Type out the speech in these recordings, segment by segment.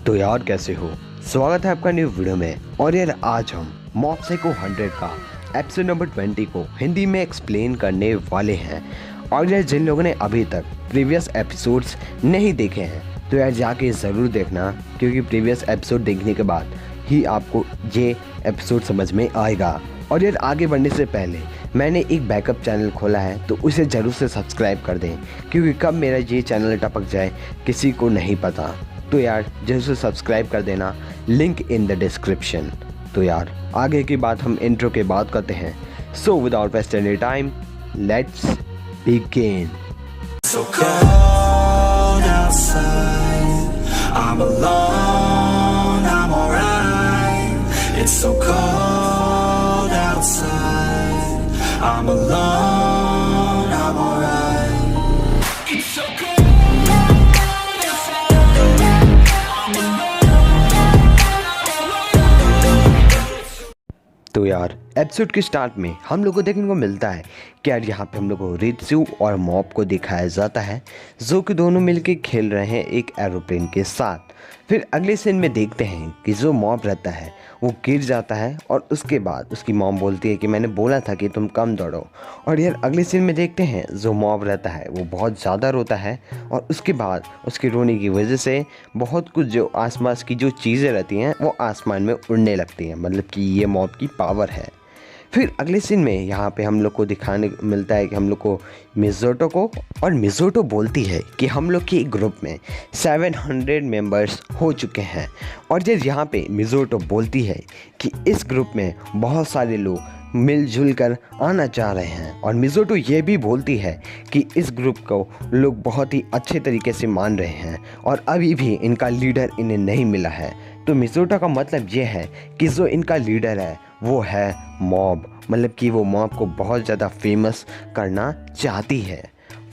तो यार कैसे हो। स्वागत है आपका न्यू वीडियो में। और यार आज हम मॉब साइको 100 का एपिसोड नंबर 20 को हिंदी में एक्सप्लेन करने वाले हैं। और यार जिन लोगों ने अभी तक प्रीवियस एपिसोड्स नहीं देखे हैं तो यार जाके ज़रूर देखना, क्योंकि प्रीवियस एपिसोड देखने के बाद ही आपको ये एपिसोड समझ में आएगा। और यार आगे बढ़ने से पहले मैंने एक बैकअप चैनल खोला है तो उसे ज़रूर से सब्सक्राइब कर दें, क्योंकि कब मेरा ये चैनल टपक जाए किसी को नहीं पता। तो यार जरूर से सब्सक्राइब कर देना, लिंक इन द डिस्क्रिप्शन। तो यार आगे की बात हम इंट्रो के बाद करते हैं। So without wasting any time let's begin. So cold outside, I'm alone, I'm alright. It's so cold outside, I'm alone, I'm alright. It's so cold outside, I'm alone. तो यार एपिसोड के स्टार्ट में हम लोग को देखने को मिलता है कि यार यहाँ पे हम लोग को रित्सु और मॉब को दिखाया जाता है, जो कि दोनों मिलके खेल रहे हैं एक एरोप्लेन के साथ। फिर अगले सीन में देखते हैं कि जो मॉब रहता है वो गिर जाता है और उसके बाद उसकी मॉम बोलती है कि मैंने बोला था कि तुम कम दौड़ो। और यार अगले सीन में देखते हैं जो मॉब रहता है वो बहुत ज़्यादा रोता है और उसके बाद उसके रोने की वजह से बहुत कुछ जो आसपास की जो चीज़ें रहती हैं वो आसमान में उड़ने लगती हैं, मतलब कि ये मॉब की पावर है। फिर अगले सीन में यहाँ पे हम लोग को दिखाने मिलता है कि हम लोग को मिज़ोटो को, और मिज़ोटो बोलती है कि हम लोग के ग्रुप में 700 मेंबर्स हो चुके हैं। और जब यहाँ पे मिज़ोटो बोलती है कि इस ग्रुप में बहुत सारे लोग मिलजुल कर आना चाह रहे हैं। और मिज़ोटो ये भी बोलती है कि इस ग्रुप को लोग बहुत ही अच्छे तरीके से मान रहे हैं और अभी भी इनका लीडर इन्हें नहीं मिला है। तो मिज़ोटो का मतलब ये है कि जो इनका लीडर है वो है मॉब, मतलब कि वो मॉब को बहुत ज़्यादा फेमस करना चाहती है।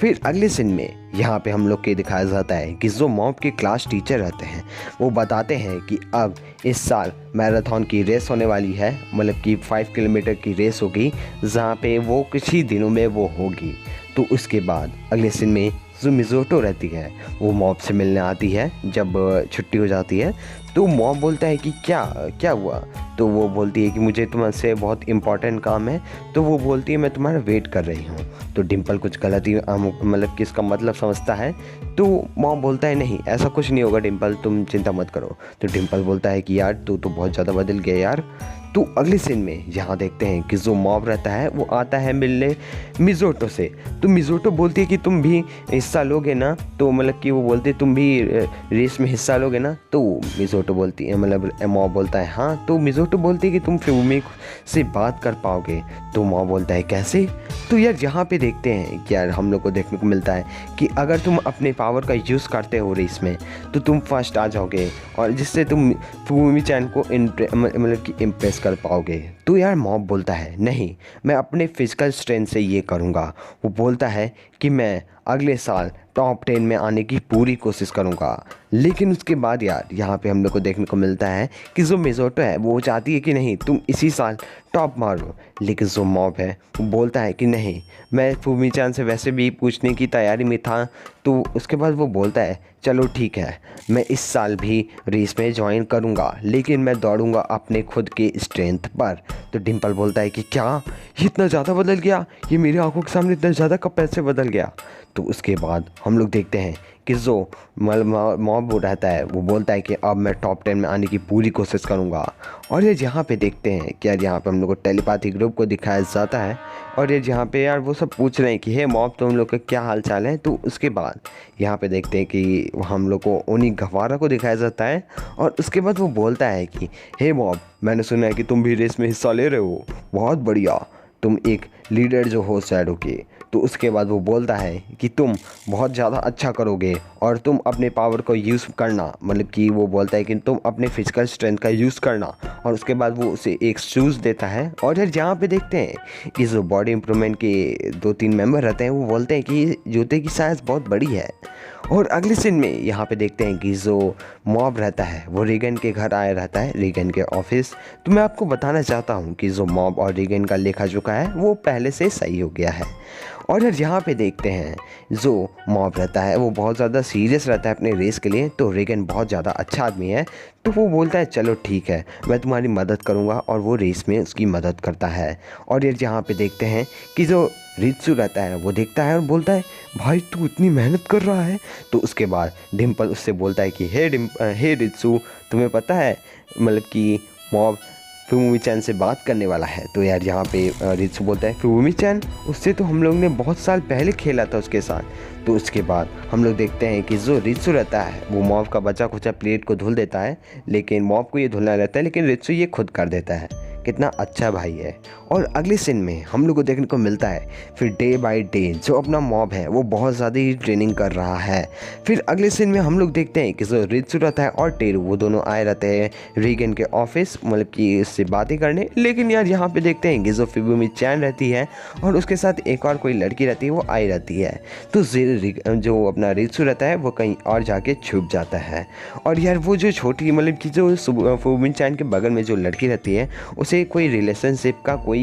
फिर अगले सीन में यहाँ पे हम लोग के दिखाया जाता है कि जो मॉब के क्लास टीचर रहते हैं वो बताते हैं कि अब इस साल मैराथन की रेस होने वाली है, मतलब कि 5 किलोमीटर की रेस होगी, जहाँ पे वो कुछ ही दिनों में वो होगी। तो उसके बाद अगले सीन में जो मिज़ोटो रहती है वो मॉब से मिलने आती है जब छुट्टी हो जाती है। तो मॉब बोलता है कि क्या हुआ। तो वो बोलती है कि मुझे तुमसे बहुत इम्पोर्टेंट काम है। तो वो बोलती है मैं तुम्हारा वेट कर रही हूँ। तो डिम्पल कुछ गलत ही मतलब कि इसका मतलब समझता है। तो मॉब बोलता है नहीं ऐसा कुछ नहीं होगा डिम्पल, तुम चिंता मत करो। तो डिम्पल बोलता है कि यार तू तो बहुत ज़्यादा बदल गया यार। तो अगले सीन में यहाँ देखते हैं कि जो मॉब रहता है वो आता है मिलने मिज़ोटो से। तो मिज़ोटो बोलती है कि तुम भी हिस्सा लोगे ना, तो मतलब कि वो बोलते तुम भी रेस में हिस्सा लोगे ना। तो मिज़ोटो बोलती है, मतलब मॉब बोलता है हाँ। तो मिज़ोटो बोलती है कि तुम फुमी से बात कर पाओगे। तो मॉब बोलता है कैसे। तो यार यहाँ पे देखते हैं कि यार हम लोग को देखने को मिलता है कि अगर तुम अपने पावर का यूज़ करते हो रेस में तो तुम फर्स्ट आ जाओगे और जिससे तुम फुमी चैन को मतलब कि इम्प्रेस कर पाओगे। तो यार मॉब बोलता है नहीं मैं अपने फिजिकल स्ट्रेंथ से ये करूँगा। वो बोलता है कि मैं अगले साल टॉप 10 में आने की पूरी कोशिश करूँगा। लेकिन उसके बाद यार यहाँ पे हम लोग को देखने को मिलता है कि जो मिज़ोटो है वो चाहती है कि नहीं तुम इसी साल टॉप मारो। लेकिन जो मॉब है वो बोलता है कि नहीं मैं फूमी चान से वैसे भी पूछने की तैयारी में था। तो उसके बाद वो बोलता है चलो ठीक है मैं इस साल भी रेस में ज्वाइन करूँगा, लेकिन मैं दौड़ूंगा अपने खुद के स्ट्रेंथ पर। तो डिम्पल बोलता है कि क्या ये इतना ज़्यादा बदल गया, ये मेरी आंखों के सामने इतना ज़्यादा कब पैसे बदल गया। तो उसके बाद हम लोग देखते हैं कि जो मॉब रहता है वो बोलता है कि अब मैं टॉप 10 में आने की पूरी कोशिश करूँगा। और ये यहाँ पे देखते हैं कि यार यहाँ पे हम लोग को टेलीपैथी ग्रुप को दिखाया जाता है। और ये यहाँ पे यार वो सब पूछ रहे हैं कि हे मॉब तुम लोग का क्या हाल चाल है। तो उसके बाद यहाँ पे देखते हैं कि हम लोग को ओनी गवारा को दिखाया जाता है। और उसके बाद वो बोलता है कि हे मॉब मैंने सुना है कि तुम भी रेस में हिस्सा ले रहे हो, बहुत बढ़िया, तुम एक लीडर जो हो शैडो के। तो उसके बाद वो बोलता है कि तुम बहुत ज़्यादा अच्छा करोगे और तुम अपने पावर को यूज़ करना, मतलब कि वो बोलता है कि तुम अपने फिजिकल स्ट्रेंथ का यूज़ करना। और उसके बाद वो उसे एक शूज़ देता है। और यार यहाँ पे देखते हैं कि जो बॉडी इम्प्रूवमेंट के 2-3 मेंबर रहते हैं वो बोलते हैं कि जूते की साइज़ बहुत बड़ी है। और अगले सीन में यहाँ पे देखते हैं कि जो मॉब रहता है वो रीगन के घर आया रहता है, रीगन के ऑफिस। तो मैं आपको बताना चाहता हूँ कि जो मॉब और रीगन का लेखा जोखा है वो पहले से सही हो गया है। और यार यहाँ पे देखते हैं जो मॉब रहता है वो बहुत ज़्यादा सीरियस रहता है अपने रेस के लिए। तो रेगन बहुत ज़्यादा अच्छा आदमी है, तो वो बोलता है चलो ठीक है मैं तुम्हारी मदद करूँगा, और वो रेस में उसकी मदद करता है। और यार यहाँ पे देखते हैं कि जो रित्सु रहता है वो देखता है और बोलता है भाई तू इतनी मेहनत कर रहा है। तो उसके बाद डिम्पल उससे बोलता है कि हे रित्सु, तुम्हें पता है मतलब कि मॉब फुमीमी-चैन से बात करने वाला है। तो यार यहाँ पे रित्सु बोलता है फुमीमी-चैन, उससे तो हम लोग ने बहुत साल पहले खेला था उसके साथ। तो उसके बाद हम लोग देखते हैं कि जो रित्सु रहता है वो मॉब का बचा खुचा प्लेट को धुल देता है, लेकिन मॉब को ये धुलना रहता है, लेकिन रित्सु ये खुद कर देता है। कितना अच्छा भाई है। और अगले सीन में हम लोग को देखने को मिलता है फिर डे बाय डे जो अपना मॉब है वो बहुत ज़्यादा ही ट्रेनिंग कर रहा है। फिर अगले सीन में हम लोग देखते हैं कि जो रित्सु रहता है और टेरू वो दोनों आए रहते हैं रीगन के ऑफिस मतलब कि उससे बातें करने। लेकिन यार यहाँ पे देखते हैं कि जो फुमीमी-चैन रहती है और उसके साथ एक और कोई लड़की रहती है वो आई रहती है। तो जो अपना रित्सु रहता है वो कहीं और जाके छुप जाता है। और यार वो जो छोटी मतलब कि जो फुमीमी-चैन के बगल में जो लड़की रहती है उसे कोई रिलेशनशिप का कोई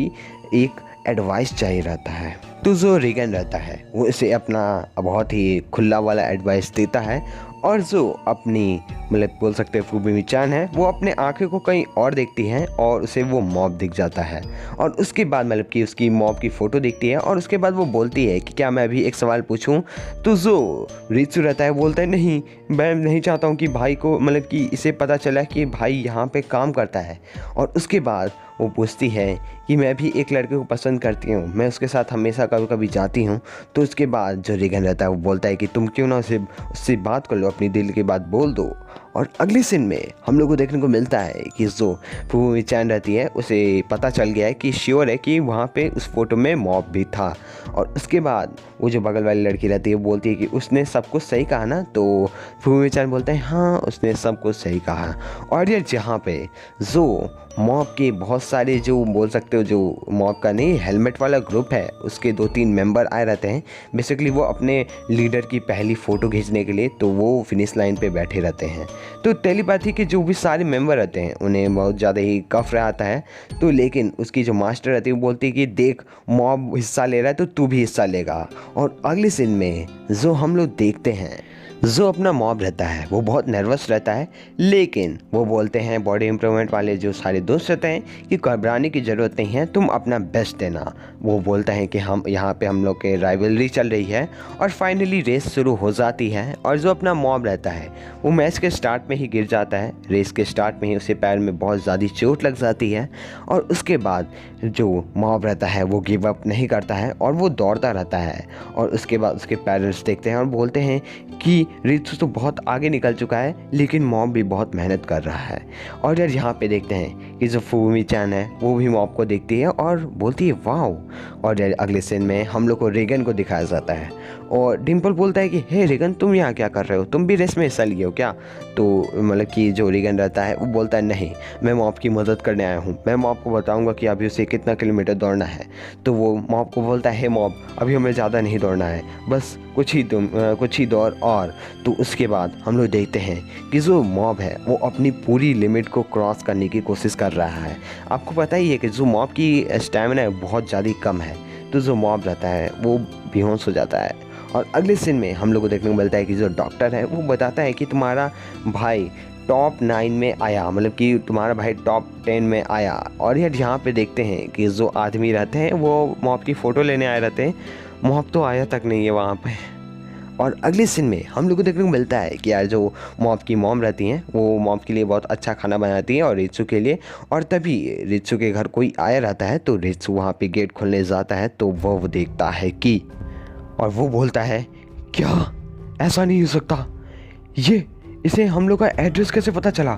एक एडवाइस चाहिए रहता है। तो जो रीगन रहता है वो इसे अपना बहुत ही खुला वाला एडवाइस देता है, और जो अपनी मतलब बोल सकते हैं फुमीमी-चैन है वो अपने आंखें को कहीं और देखती है और उसे वो मॉब दिख जाता है। और उसके बाद मतलब कि उसकी मॉब की फ़ोटो दिखती है और उसके बाद वो बोलती है कि क्या मैं अभी एक सवाल पूछूं। तो जो रित्सु रहता है बोलता है नहीं, मैं नहीं चाहता हूं कि भाई को मतलब कि इसे पता चला कि भाई यहाँ पे काम करता है। और उसके बाद वो पूछती है कि मैं भी एक लड़के को पसंद करती हूँ, मैं उसके साथ हमेशा कभी कभी जाती हूँ। तो उसके बाद जो रीगन रहता है वो बोलता है कि तुम क्यों ना उससे बात कर लो, अपनी दिल की बात बोल दो। और अगले सीन में हम लोग को देखने को मिलता है कि जो फुमीमी-चैन रहती है उसे पता चल गया है कि श्योर है कि वहाँ पे उस फोटो में मॉब भी था। और उसके बाद वो जो बगल वाली लड़की रहती है वो बोलती है कि उसने सब कुछ सही कहा ना। तो फुमीमी-चैन बोलते हैं हाँ उसने सब कुछ सही कहा। और यार जहाँ पे जो मॉब के बहुत सारे जो बोल सकते हो जो मॉब का नहीं हेलमेट वाला ग्रुप है उसके 2-3 मेंबर आए रहते हैं। बेसिकली वो अपने लीडर की पहली फ़ोटो खींचने के लिए, तो वो फिनिश लाइन पे बैठे रहते हैं। तो टेलीपैथी के जो भी सारे मेंबर रहते हैं उन्हें बहुत ज़्यादा ही कफ आता है। तो लेकिन उसकी जो मास्टर रहती है वो बोलती है कि देख मॉब हिस्सा ले रहा है तो तू भी हिस्सा लेगा। और अगले सीन में जो हम लोग देखते हैं जो अपना मॉब रहता है वो बहुत नर्वस रहता है, लेकिन वो बोलते हैं बॉडी इम्प्रूवमेंट वाले जो सारे दोस्त रहते हैं कि घबराने की ज़रूरत नहीं है, तुम अपना बेस्ट देना। वो बोलता है कि हम यहाँ पे हम लोग के राइवलरी चल रही है। और फाइनली रेस शुरू हो जाती है और जो अपना मॉब रहता है वो मैच के स्टार्ट में ही गिर जाता है। रेस के स्टार्ट में ही उसे पैर में बहुत ज़्यादा चोट लग जाती है। और उसके बाद जो मॉब रहता है वो गिव अप नहीं करता है और वो दौड़ता रहता है। और उसके बाद उसके पेरेंट्स देखते हैं और बोलते हैं कि रित्सु तो बहुत आगे निकल चुका है, लेकिन मॉब भी बहुत मेहनत कर रहा है। और यार यहाँ पे देखते हैं कि जो फुमीमी-चैन है वो भी मॉब को देखती है और बोलती है वाओ। और यार अगले सीन में हम लोग को रीगन को दिखाया जाता है और डिम्पल बोलता है कि हे रीगन तुम यहाँ क्या कर रहे हो, तुम भी रेस में हिस्सा लिए हो क्या। तो मतलब कि जो रीगन रहता है वो बोलता है नहीं, मैं मॉब की मदद करने आया हूँ, मैं मॉब को बताऊँगा कि अभी उसे कितना किलोमीटर दौड़ना है। तो वो मॉब को बोलता है हे मॉब अभी हमें ज़्यादा नहीं दौड़ना है, बस कुछ ही दौड़। और तो उसके बाद हम लोग देखते हैं कि जो मॉब है वो अपनी पूरी लिमिट को क्रॉस करने की कोशिश कर रहा है। आपको पता ही है कि जो मॉब की स्टैमिना है बहुत ज़्यादा कम है, तो जो मॉब रहता है वो बेहोश हो जाता है। और अगले सीन में हम लोग को देखने को मिलता है कि जो डॉक्टर है वो बताता है कि तुम्हारा भाई टॉप 9 में आया, मतलब कि तुम्हारा भाई टॉप 10 में आया। और यार यहाँ पे देखते हैं कि जो आदमी रहते हैं वो मॉब की फ़ोटो लेने आए रहते हैं, मॉब तो आया तक नहीं है वहाँ पे। और अगले सीन में हम लोग को देखने को मिलता है कि यार जो मॉब की मॉम रहती हैं वो मॉब के लिए बहुत अच्छा खाना बनाती है और रित्सु के लिए। और तभी रित्सु के घर कोई आया रहता है, तो रित्सु वहाँ पे गेट खोलने जाता है तो वो देखता है कि, और वो बोलता है क्या ऐसा नहीं हो सकता, ये इसे हम लोग का एड्रेस कैसे पता चला,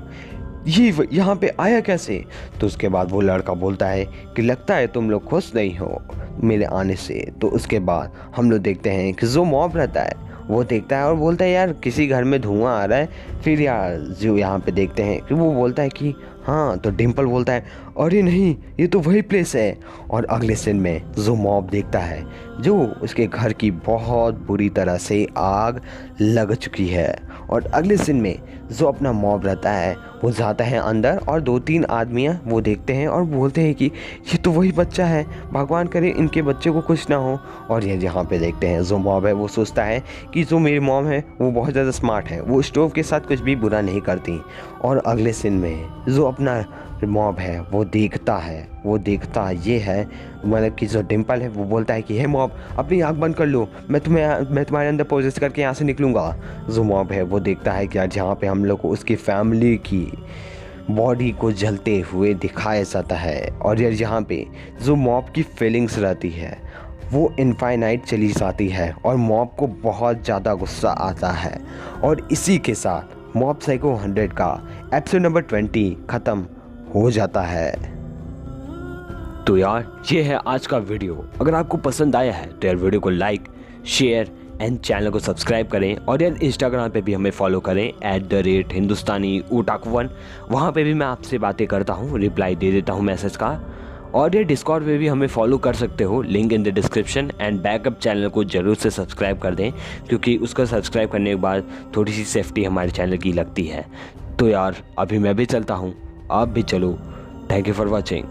ये यहाँ पे आया कैसे। तो उसके बाद वो लड़का बोलता है कि लगता है तुम लोग खुश नहीं हो मेरे आने से। तो उसके बाद हम लोग देखते हैं कि जो मॉब रहता है वो देखता है और बोलता है यार किसी घर में धुआं आ रहा है। फिर यार जो यहाँ पे देखते हैं कि वो बोलता है कि हाँ, तो डिम्पल बोलता है अरे नहीं, ये तो वही प्लेस है। और अगले सीन में जो मॉब देखता है जो उसके घर की बहुत बुरी तरह से आग लग चुकी है। और अगले सीन में जो अपना मॉब रहता है वो जाता है अंदर और 2-3 आदमियाँ वो देखते हैं और बोलते हैं कि ये तो वही बच्चा है, भगवान करे इनके बच्चे को कुछ ना हो। और ये यहाँ पे देखते हैं जो मॉब है वो सोचता है कि जो मेरी मॉम है वो बहुत ज़्यादा स्मार्ट है, वो स्टोव के साथ कुछ भी बुरा नहीं करती। और अगले सीन में जो अपना मॉब है वो देखता ये है, मतलब कि जो डिम्पल है वो बोलता है कि हे मॉब अपनी आँख बंद कर लो, मैं तुम्हारे अंदर पोजेस करके यहाँ से निकलूँगा। जो मॉब है वो देखता है कि आज यहाँ पे हम लोग को उसकी फैमिली की बॉडी को जलते हुए दिखाया जाता है। और यार यहाँ पे जो मॉब की फीलिंग्स रहती है वो इनफाइनाइट चली जाती है और मॉब को बहुत ज़्यादा गुस्सा आता है। और इसी के साथ मॉब साइको 100 का एपिसोड नंबर 20 ख़त्म हो जाता है। तो यार ये है आज का वीडियो। अगर आपको पसंद आया है तो यार वीडियो को लाइक, शेयर एंड चैनल को सब्सक्राइब करें। और यार इंस्टाग्राम पे भी हमें फॉलो करें @hindustaniotaku1। वहाँ पे भी मैं आपसे बातें करता हूँ, रिप्लाई दे देता हूँ मैसेज का। और ये डिस्कॉर्ड पे भी हमें फॉलो कर सकते हो, link in the description. And backup channel को ज़रूर से सब्सक्राइब कर दें क्योंकि उसका सब्सक्राइब करने के बाद थोड़ी सी सेफ्टी हमारे चैनल की लगती है। तो यार अभी मैं भी चलता हूँ, आप भी चलो। Thank you for watching.